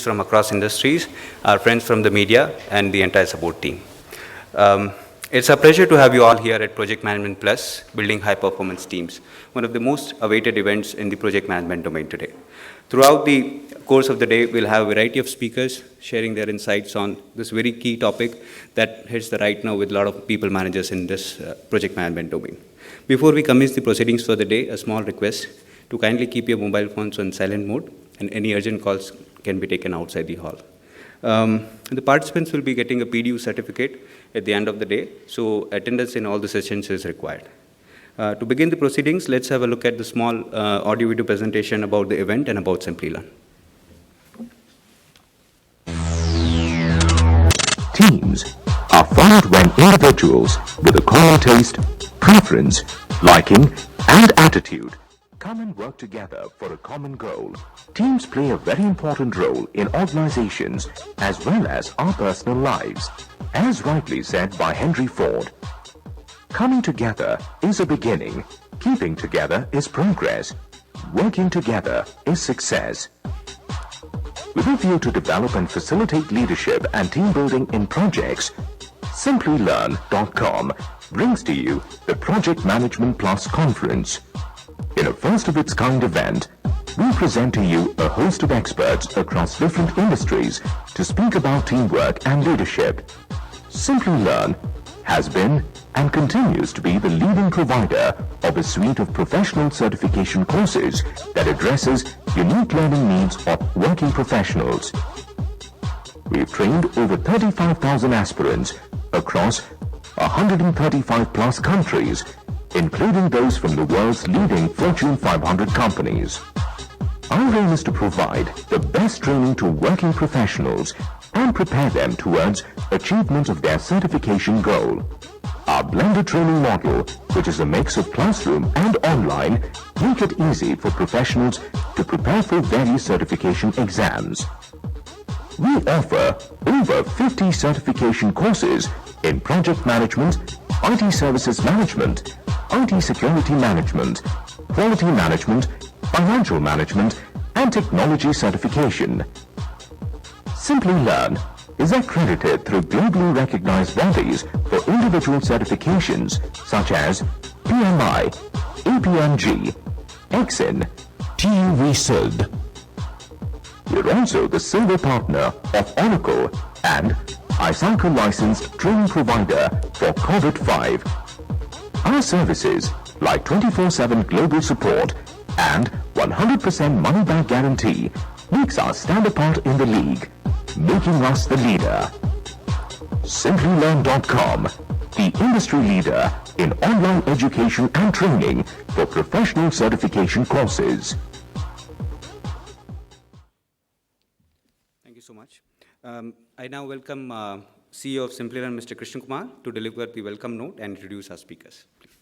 from across industries, our friends from the media, and the entire support team. It's a pleasure to have you all here at Project Management Plus, Building High Performance Teams, one of the most awaited events in the project management domain today. Throughout the course of the day, we'll have a variety of speakers sharing their insights on this very key topic that hits the right now with a lot of people managers in this project management domain. Before we commence the proceedings for the day, a small request to kindly keep your mobile phones on silent mode, and any urgent calls can be taken outside the hall. The participants will be getting a PDU certificate at the end of the day, so attendance in all the sessions is required. To begin the proceedings, let's have a look at the small audio-video presentation about the event and about Simplilearn. Teams are formed when individuals with a common taste, preference, liking, and attitude come and work together for a common goal. Teams play a very important role in organizations as well as our personal lives. As rightly said by Henry Ford, coming together is a beginning, keeping together is progress, working together is success. With a view to develop and facilitate leadership and team building in projects, Simplilearn.com brings to you the Project Management Plus Conference. In a first-of-its-kind event, we present to you a host of experts across different industries to speak about teamwork and leadership. Simplilearn has been and continues to be the leading provider of a suite of professional certification courses that addresses unique learning needs of working professionals. We've trained over 35,000 aspirants across 135 plus countries, including those from the world's leading Fortune 500 companies. Our aim is to provide the best training to working professionals and prepare them towards achievement of their certification goal. Our blended training model, which is a mix of classroom and online, make it easy for professionals to prepare for various certification exams. We offer over 50 certification courses in project management, IT services management, IT security management, quality management, financial management, and technology certification. Simplilearn is accredited through globally recognized bodies for individual certifications such as PMI, APMG, EXIN, TUV-SID. We're also the silver partner of Oracle and ISACA licensed training provider for COVID-5. Our services, like 24/7 global support and 100% money-back guarantee, makes us stand apart in the league, making us the leader. Simplilearn.com, the industry leader in online education and training for professional certification courses. Thank you so much. I now welcome CEO of Simplilearn, Mr. Krishna Kumar, to deliver the welcome note and introduce our speakers. Please.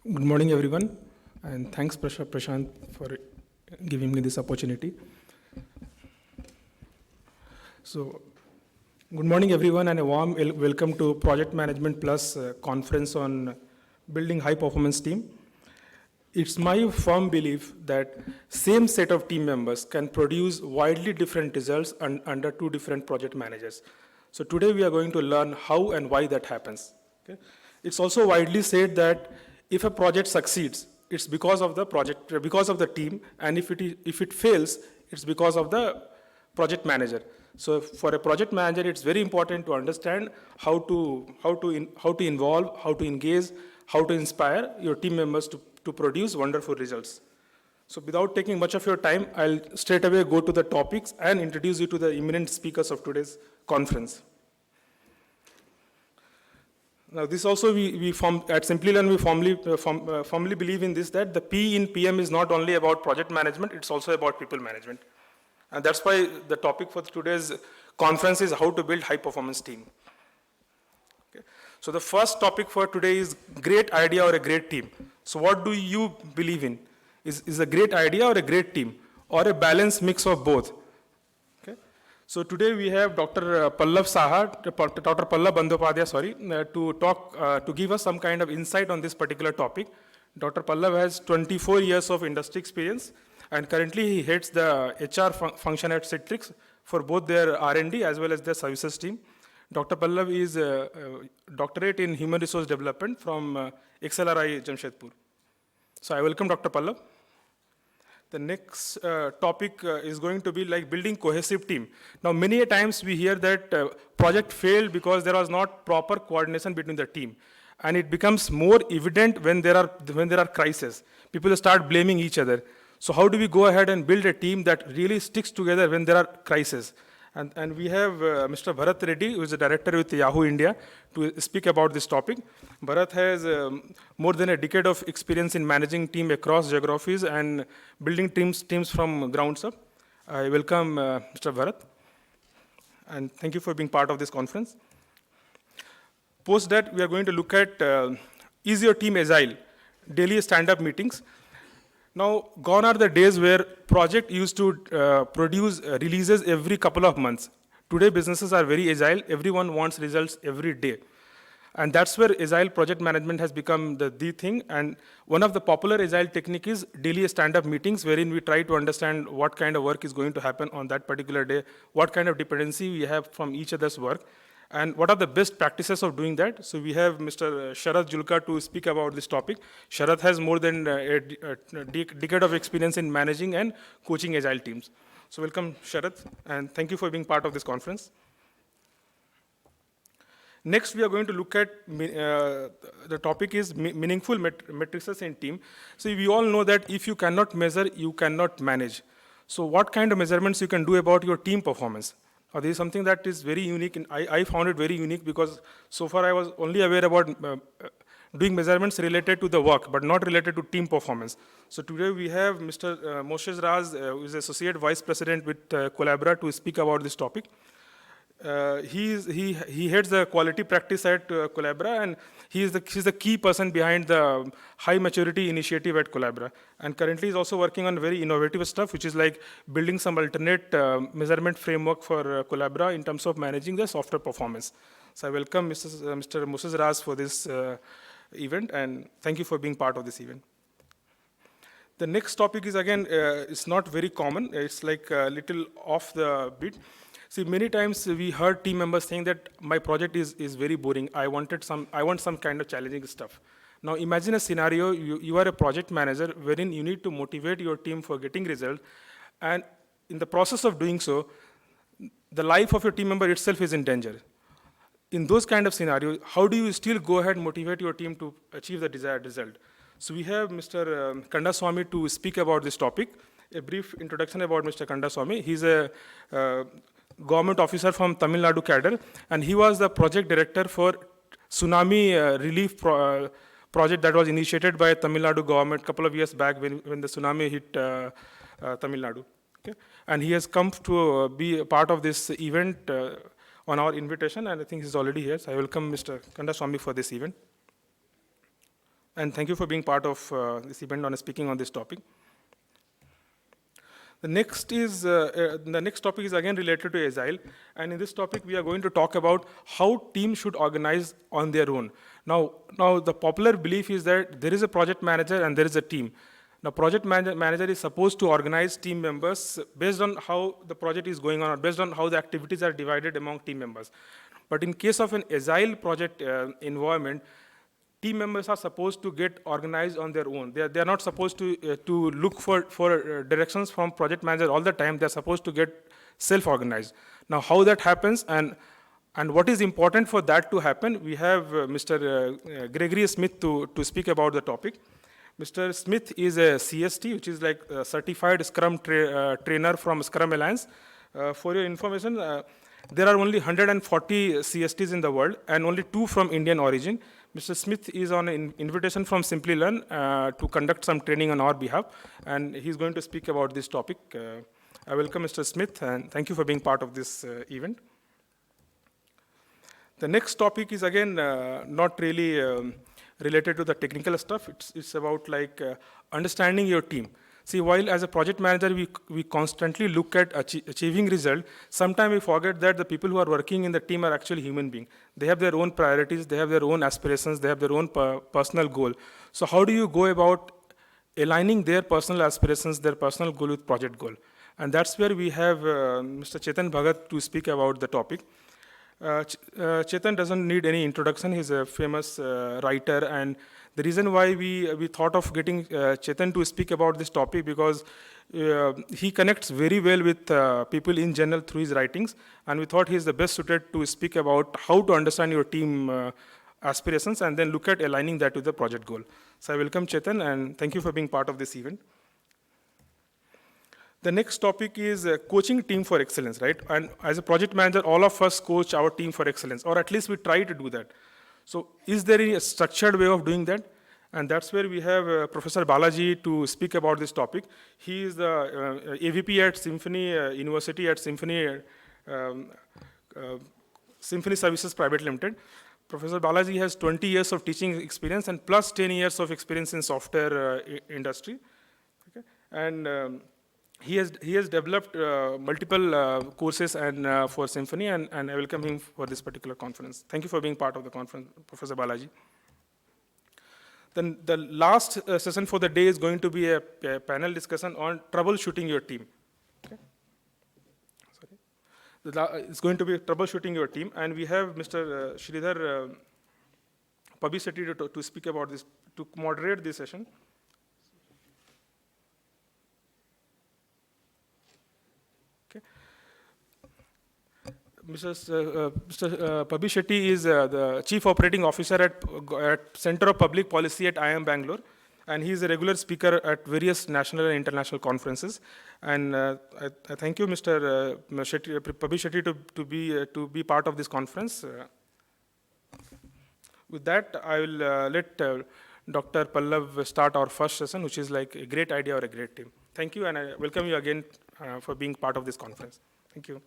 Good morning, everyone, and thanks, Prashant, for giving me this opportunity. So, good morning, everyone, and a warm welcome to Project Management Plus conference on building high-performance team. It's my firm belief that same set of team members can produce widely different results under two different project managers. So today we are going to learn how and why that happens. Okay? It's also widely said that if a project succeeds, it's because of the project, because of the team, and if it fails, it's because of the project manager. So for a project manager, it's very important to understand how to involve, how to engage, how to inspire your team members to produce wonderful results. So without taking much of your time, I'll straight away go to the topics and introduce you to the eminent speakers of today's conference. Now, this also at Simplilearn, we firmly believe in this, that the P in PM is not only about project management, it's also about people management. And that's why the topic for today's conference is how to build high-performance team. Okay. So the first topic for today is great idea or a great team. So what do you believe in? Is a great idea or a great team? Or a balanced mix of both? Okay. So today we have Dr. Pallav Saha, Dr. Pallav Bandyopadhyay, sorry, to give us some kind of insight on this particular topic. Dr. Pallav has 24 years of industry experience, and currently he heads the HR function at Citrix for both their R&D as well as their services team. Dr. Pallav is a doctorate in human resource development from XLRI Jamshedpur. So I welcome Dr. Pallav. The next topic is going to be like building cohesive team. Now, many a times we hear that project failed because there was not proper coordination between the team. And it becomes more evident when there are crises. People start blaming each other. So how do we go ahead and build a team that really sticks together when there are crises? And we have Mr. Bharat Reddy, who is the director with Yahoo India, to speak about this topic. Bharat has more than a decade of experience in managing teams across geographies and building teams from grounds up. I welcome Mr. Bharat, and thank you for being part of this conference. Post that, we are going to look at Is Your Team Agile? Daily stand-up meetings. Now, gone are the days where project used to produce releases every couple of months. Today, businesses are very agile. Everyone wants results every day. And that's where agile project management has become the thing. And one of the popular agile technique is daily stand-up meetings, wherein we try to understand what kind of work is going to happen on that particular day, what kind of dependency we have from each other's work, and what are the best practices of doing that. So we have Mr. Sharath Julka to speak about this topic. Sharath has more than a decade of experience in managing and coaching agile teams. So welcome, Sharath, and thank you for being part of this conference. Next, we are going to look at the topic is meaningful matrices in team. So we all know that if you cannot measure, you cannot manage. So what kind of measurements you can do about your team performance? This is something that is very unique, and I found it very unique because so far I was only aware about doing measurements related to the work, but not related to team performance. So today we have Mr. Moshe Raz, who is Associate Vice President with Collabra, to speak about this topic. He heads the quality practice at Collabra, and he's the key person behind the high maturity initiative at Collabra. And currently he's also working on very innovative stuff, which is like building some alternate measurement framework for Collabra in terms of managing the software performance. So I welcome Mr. Moses Raz for this event, and thank you for being part of this event. The next topic is again, it's not very common. It's like a little off the beat. See, many times we heard team members saying that my project is very boring. I want some kind of challenging stuff. Now imagine a scenario, you are a project manager wherein you need to motivate your team for getting results, and in the process of doing so, the life of your team member itself is in danger. In those kind of scenarios, how do you still go ahead and motivate your team to achieve the desired result? So we have Mr. Kandaswamy to speak about this topic. A brief introduction about Mr. Kandaswamy. He's a government officer from Tamil Nadu cadre, and he was the project director for tsunami relief project that was initiated by Tamil Nadu government a couple of years back when the tsunami hit Tamil Nadu. Okay? And he has come to be a part of this event on our invitation, and I think he's already here. So I welcome Mr. Kandaswamy for this event. And thank you for being part of this event on speaking on this topic. The next topic is again related to Agile, and in this topic we are going to talk about how teams should organize on their own. Now the popular belief is that there is a project manager and there is a team. Now project manager is supposed to organize team members based on how the project is going on, or based on how the activities are divided among team members. But in case of an Agile project environment, team members are supposed to get organized on their own. They are not supposed to look for directions from project manager all the time. They're supposed to get self-organized. Now, how that happens and what is important for that to happen, we have Mr. Gregory Smith to speak about the topic. Mr. Smith is a CST, which is like a certified Scrum trainer from Scrum Alliance. For your information, there are only 140 CSTs in the world and only 2 from Indian origin. Mr. Smith is on an invitation from Simplilearn to conduct some training on our behalf, and he's going to speak about this topic. I welcome Mr. Smith, and thank you for being part of this event. The next topic is again not really related to the technical stuff. It's about like understanding your team. See, while as a project manager, we constantly look at achieving result, sometimes we forget that the people who are working in the team are actually human beings. They have their own priorities, they have their own aspirations, they have their own personal goal. So how do you go about aligning their personal aspirations, their personal goal with project goal? And that's where we have Mr. Chetan Bhagat to speak about the topic. Chetan doesn't need any introduction. He's a famous writer, and the reason why we thought of getting Chetan to speak about this topic because he connects very well with people in general through his writings, and we thought he's the best suited to speak about how to understand your team aspirations and then look at aligning that with the project goal. So I welcome Chetan, and thank you for being part of this event. The next topic is coaching team for excellence, right? And as a project manager, all of us coach our team for excellence, or at least we try to do that. So is there any structured way of doing that? And that's where we have Professor Balaji to speak about this topic. He is the AVP at Symphony University at Symphony Services Private Limited. Professor Balaji has 20 years of teaching experience and plus 10 years of experience in software industry. Okay? And he has developed multiple courses and for Symphony, and I welcome him for this particular conference. Thank you for being part of the conference, Professor Balaji. Then the last session for the day is going to be a panel discussion on troubleshooting your team. Okay. Sorry. It's going to be troubleshooting your team, and we have Mr. Sridhar Pabishetty to speak about this, to moderate this session. Mr. Pabishetty is the Chief Operating Officer at Center of Public Policy at IIM Bangalore, and he is a regular speaker at various national and international conferences. And I thank you, Mr. Pabishetty, to be part of this conference. With that, I will let Dr. Pallav start our first session, which is like a great idea or a great team. Thank you, and I welcome you again for being part of this conference. Thank you.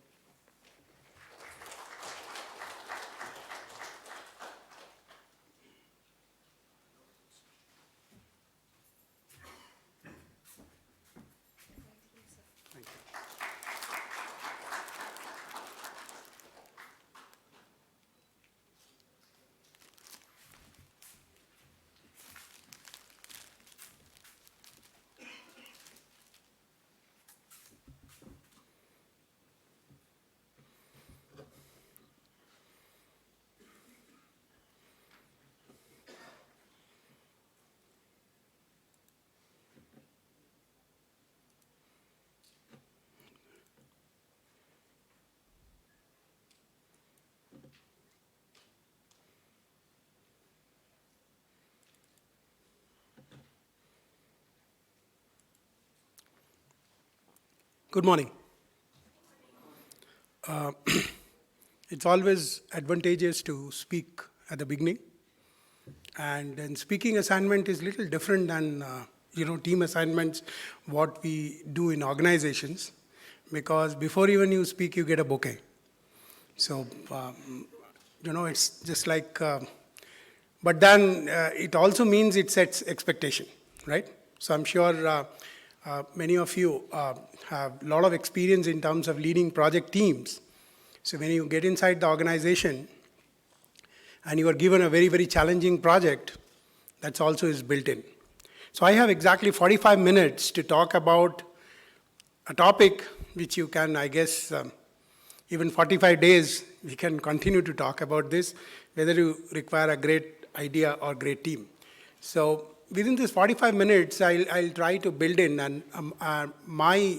Good morning. It's always advantageous to speak at the beginning. And then speaking assignment is a little different than team assignments, what we do in organizations, because before even you speak, you get a bouquet. So, it's just like, but then it also means it sets expectation, right? So I'm sure many of you have a lot of experience in terms of leading project teams. So when you get inside the organization and you are given a very, very challenging project, that's also is built in. So I have exactly 45 minutes to talk about a topic which you can, I guess, even 45 days, we can continue to talk about this, whether you require a great idea or great team. So within this 45 minutes, I'll try to build in and my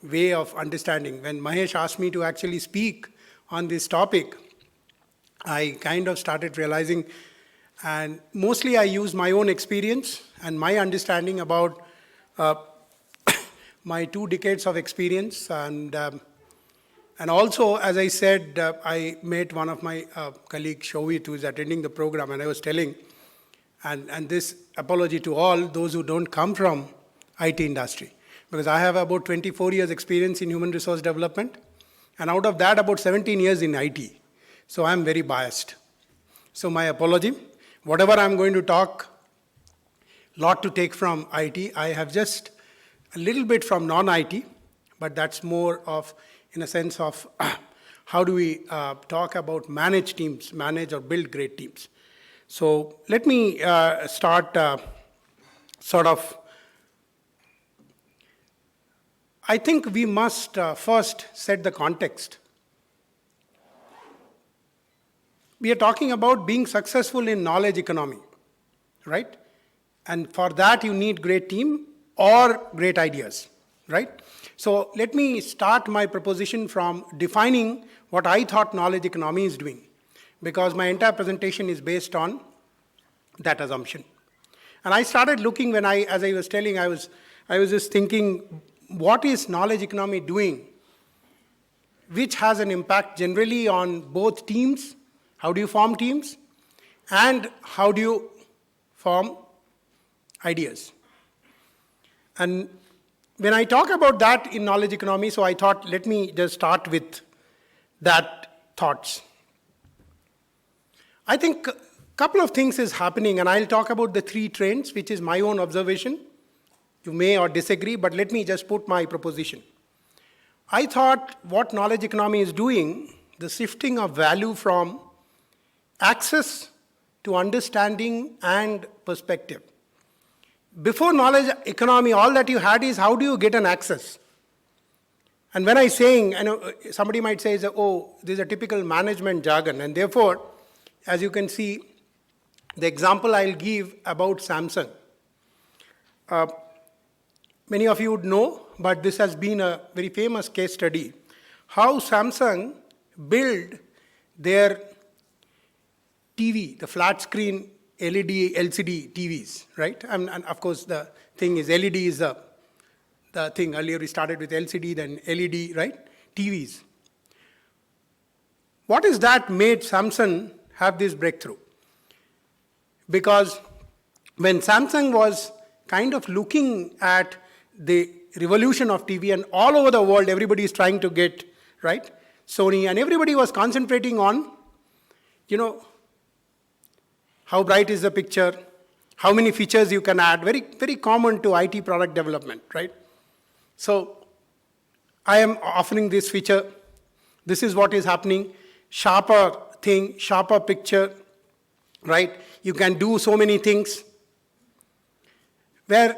way of understanding. When Mahesh asked me to actually speak on this topic, I kind of started realizing, and mostly I use my own experience and my understanding about my 2 decades of experience. And also, as I said, I met one of my colleagues, Shovit, who is attending the program, and I was telling, and this apology to all those who don't come from IT industry, because I have about 24 years experience in human resource development, and out of that, about 17 years in IT. So I'm very biased. So my apology. Whatever I'm going to talk, lot to take from IT. I have just a little bit from non-IT, but that's more of, in a sense of, how do we talk about manage teams, manage or build great teams. So let me start I think we must first set the context. We are talking about being successful in knowledge economy, right? And for that you need great team or great ideas, right? So let me start my proposition from defining what I thought knowledge economy is doing, because my entire presentation is based on that assumption. And I started looking as I was telling, I was just thinking, what is knowledge economy doing, which has an impact generally on both teams, how do you form teams, and how do you form ideas. And when I talk about that in knowledge economy, so I thought, let me just start with that thoughts. I think a couple of things is happening, and I'll talk about the 3 trends, which is my own observation. You may or disagree, but let me just put my proposition. I thought what knowledge economy is doing, the shifting of value from access to understanding and perspective. Before knowledge economy, all that you had is how do you get an access? And when I saying, I know somebody might say, oh, this is a typical management jargon, and therefore, as you can see, the example I'll give about Samsung. Many of you would know, but this has been a very famous case study, how Samsung built their TV, the flat screen LED, LCD TVs, right? And of course, the thing is LED is the thing. Earlier we started with LCD, then LED, right? TVs. What is that made Samsung have this breakthrough? Because when Samsung was kind of looking at the revolution of TV, and all over the world everybody is trying to get, right, Sony, and everybody was concentrating on, how bright is the picture, how many features you can add, very, very common to IT product development, right? So I am offering this feature, this is what is happening, sharper thing, sharper picture, right? You can do so many things. Where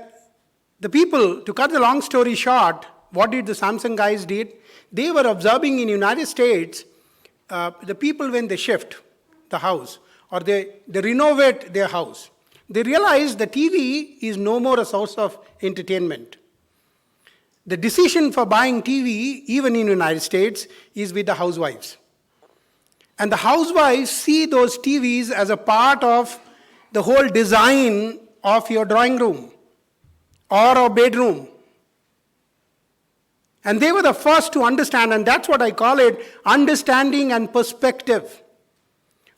the people, to cut the long story short, what did the Samsung guys did? They were observing in United States, the people when they shift the house, or they renovate their house, they realize the TV is no more a source of entertainment. The decision for buying TV, even in the United States, is with the housewives. And the housewives see those TVs as a part of the whole design of your drawing room or a bedroom. And they were the first to understand, and that's what I call it, understanding and perspective.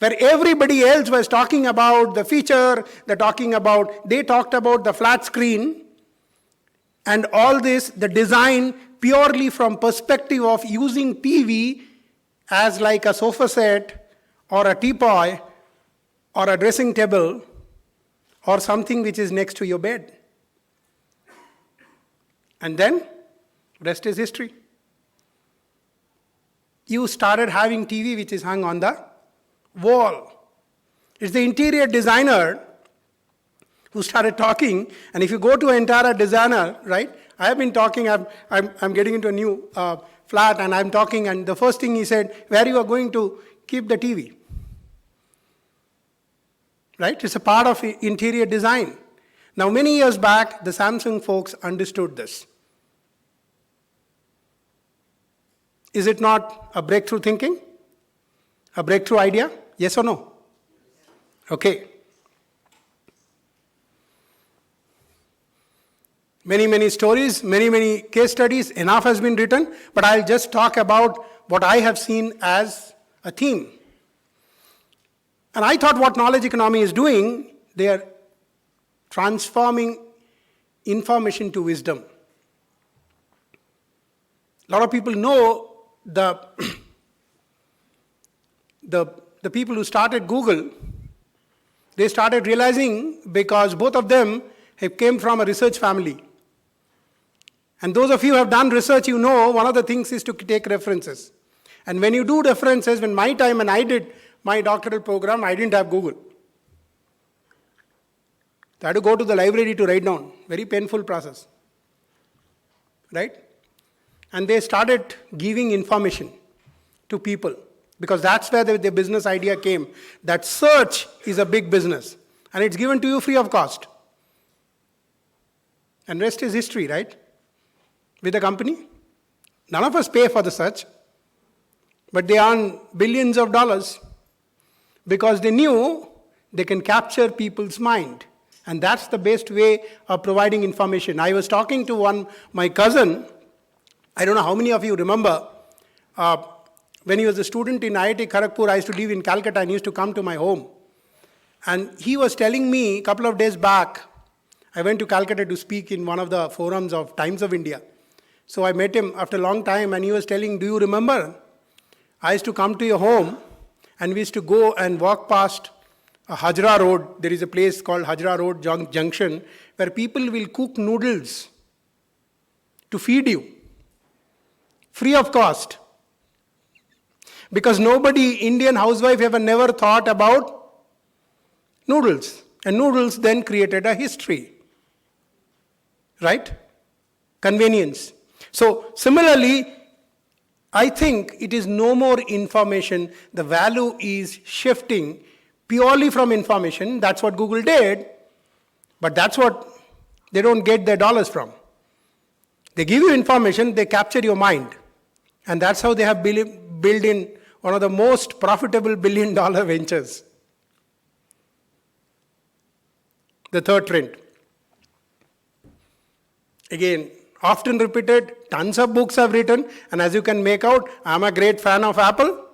Where everybody else was talking about the feature, they talked about the flat screen, and all this, the design purely from perspective of using TV as like a sofa set, or a teapot, or a dressing table, or something which is next to your bed. And then, rest is history. You started having TV which is hung on the wall. It's the interior designer who started talking, and if you go to an interior designer, right, I have been talking, I'm getting into a new flat, and I'm talking, and the first thing he said, where you are going to keep the TV? Right, it's a part of interior design. Now, many years back, the Samsung folks understood this. Is it not a breakthrough thinking? A breakthrough idea? Yes or no? Okay. Many stories, many case studies, enough has been written, but I'll just talk about what I have seen as a theme. And I thought what knowledge economy is doing, they are transforming information to wisdom. A lot of people know the people who started Google, they started realizing, because both of them came from a research family. And those of you who have done research, you know one of the things is to take references. And when you do references, when my time and I did my doctoral program, I didn't have Google. I had to go to the library to write down. Very painful process. Right? And they started giving information to people because that's where the business idea came. That search is a big business and it's given to you free of cost. And rest is history, right? With the company. None of us pay for the search, but they earn billions of dollars because they knew they can capture people's mind. And that's the best way of providing information. I was talking to my cousin. I don't know how many of you remember, when he was a student in IIT Kharagpur, I used to live in Calcutta and he used to come to my home. And he was telling me a couple of days back, I went to Calcutta to speak in one of the forums of Times of India. So I met him after a long time and he was telling, do you remember? I used to come to your home and we used to go and walk past Hajra Road. There is a place called Hajra Road Junction where people will cook noodles to feed you. Free of cost. Because nobody, Indian housewife, ever never thought about noodles. And noodles then created a history. Right? Convenience. So, similarly, I think it is no more information. The value is shifting purely from information. That's what Google did. But that's what they don't get their dollars from. They give you information, they capture your mind. And that's how they have built in one of the most profitable billion-dollar ventures. The third trend. Again, often repeated, tons of books have written, and as you can make out, I'm a great fan of Apple,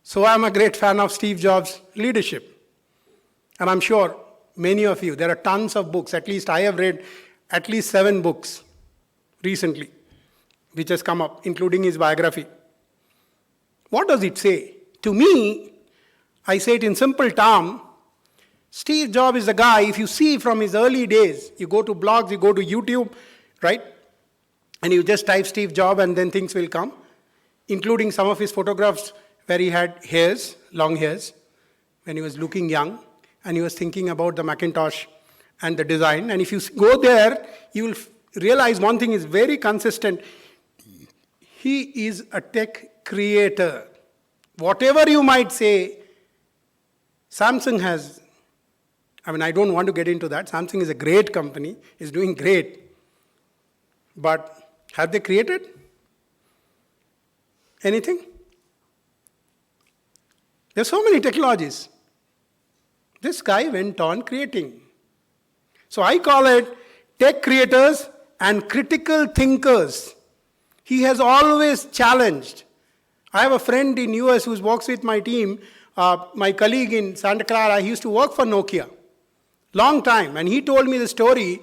so I'm a great fan of Steve Jobs' leadership. And I'm sure many of you, there are tons of books, at least I have read at least 7 books recently, which has come up, including his biography. What does it say? To me, I say it in simple terms, Steve Jobs is a guy, if you see from his early days, you go to blogs, you go to YouTube, right? And you just type Steve Jobs and then things will come, including some of his photographs where he had hairs, long hairs, when he was looking young, and he was thinking about the Macintosh and the design. And if you go there, you will realize one thing is very consistent. He is a tech creator. Whatever you might say, Samsung has, I don't want to get into that. Samsung is a great company, is doing great. But have they created anything? There's so many technologies. This guy went on creating. So I call it tech creators and critical thinkers. He has always challenged. I have a friend in US who works with my team, my colleague in Santa Clara. He used to work for Nokia. Long time. And he told me the story.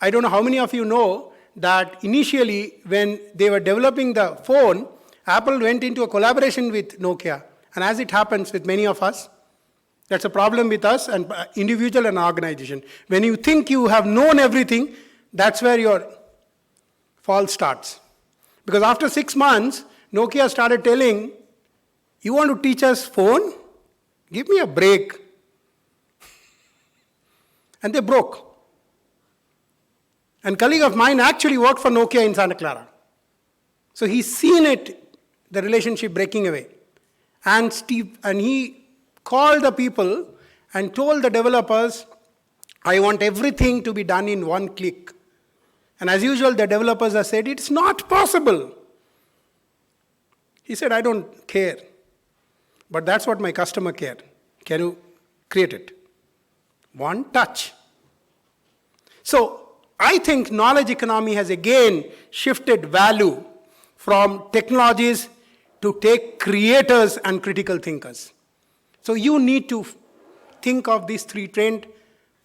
I don't know how many of you know that initially when they were developing the phone, Apple went into a collaboration with Nokia. And as it happens with many of us, that's a problem with us and individual and organization. When you think you have known everything, that's where your fall starts. Because after 6 months, Nokia started telling, you want to teach us phone? Give me a break. And they broke. And a colleague of mine actually worked for Nokia in Santa Clara. So he's seen it, the relationship breaking away. And he called the people and told the developers, I want everything to be done in one click. And as usual, the developers have said, it's not possible. He said, I don't care. But that's what my customer care. Can you create it? One touch. So I think knowledge economy has again shifted value from technologies to tech creators and critical thinkers. So you need to think of these 3 trends.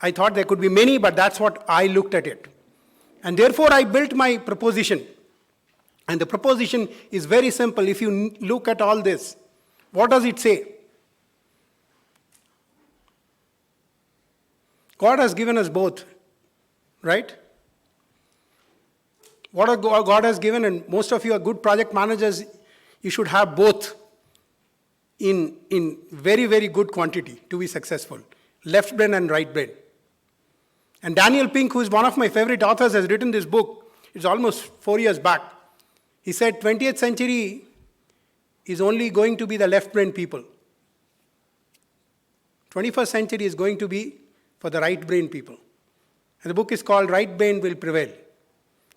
I thought there could be many, but that's what I looked at it. And therefore I built my proposition. And the proposition is very simple. If you look at all this, what does it say? God has given us both, right? What God has given, and most of you are good project managers, you should have both in very, very good quantity to be successful. Left brain and right brain. And Daniel Pink, who is one of my favorite authors, has written this book. It's almost 4 years back. He said 20th century is only going to be the left brain people. 21st century is going to be for the right brain people. And the book is called Right Brain Will Prevail.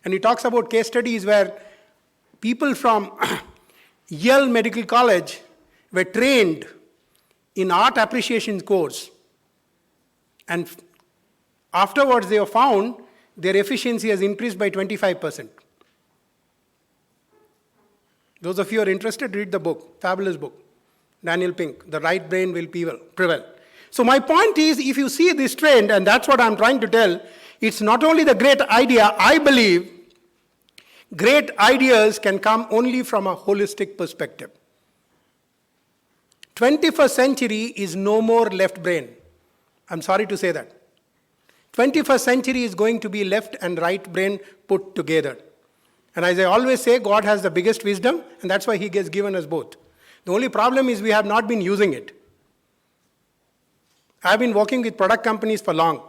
And he talks about case studies where people from Yale Medical College were trained in art appreciation course. And afterwards they were found their efficiency has increased by 25%. Those of you who are interested, read the book, fabulous book. Daniel Pink, The Right Brain Will Prevail. So my point is, if you see this trend, and that's what I'm trying to tell, it's not only the great idea, I believe great ideas can come only from a holistic perspective. 21st century is no more left brain. I'm sorry to say that. 21st century is going to be left and right brain put together. And as I always say, God has the biggest wisdom, and that's why He has given us both. The only problem is we have not been using it. I've been working with product companies for long,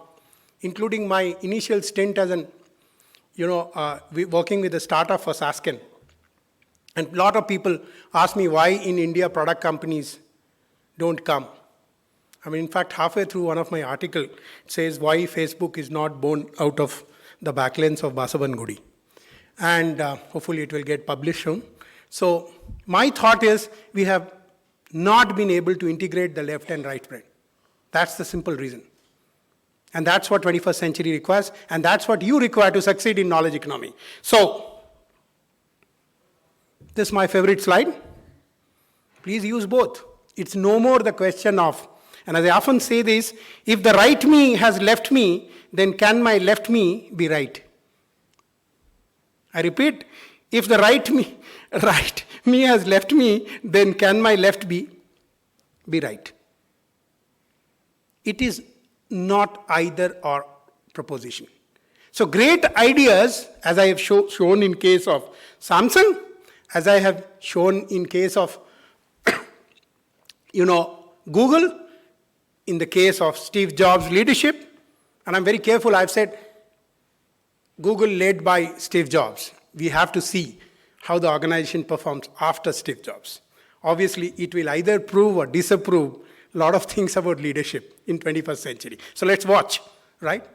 including my initial stint as working with a startup for Sasken. And a lot of people ask me why in India product companies don't come. I mean, in fact, halfway through one of my articles, it says why Facebook is not born out of the backlands of Basavan Gudi. And hopefully it will get published soon. So my thought is we have not been able to integrate the left and right brain. That's the simple reason. And that's what 21st century requires, and that's what you require to succeed in knowledge economy. So, this is my favorite slide. Please use both. It's no more the question of, and as I often say this, if the right me has left me, then can my left me be right? I repeat, if the right me has left me, then can my left be right? It is not either or proposition. So great ideas, as I have shown in case of Samsung, as I have shown in case of Google, in the case of Steve Jobs' leadership, and I'm very careful, I've said Google led by Steve Jobs. We have to see how the organization performs after Steve Jobs. Obviously, it will either prove or disapprove a lot of things about leadership in 21st century. So let's watch, right?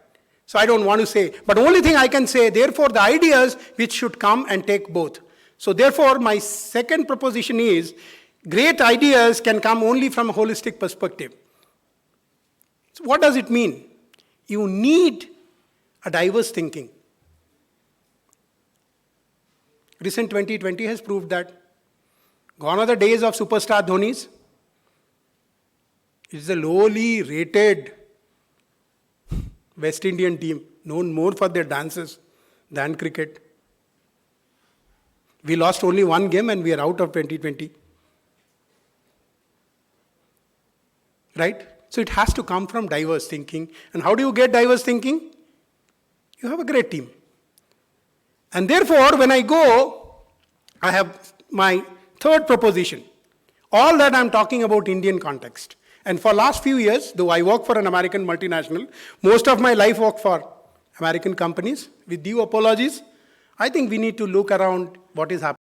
So I don't want to say, but the only thing I can say, therefore, the ideas which should come and take both. So therefore, my second proposition is, great ideas can come only from a holistic perspective. So what does it mean? You need a diverse thinking. Recent 2020 has proved that. Gone are the days of superstar Dhonis. It's a lowly rated West Indian team, known more for their dances than cricket. We lost only one game and we are out of 2020. Right? So it has to come from diverse thinking. And how do you get diverse thinking? You have a great team. And therefore, when I go, I have my third proposition. All that I'm talking about Indian context. And for last few years, though I work for an American multinational, most of my life work for American companies. With due apologies, I think we need to look around what is happening.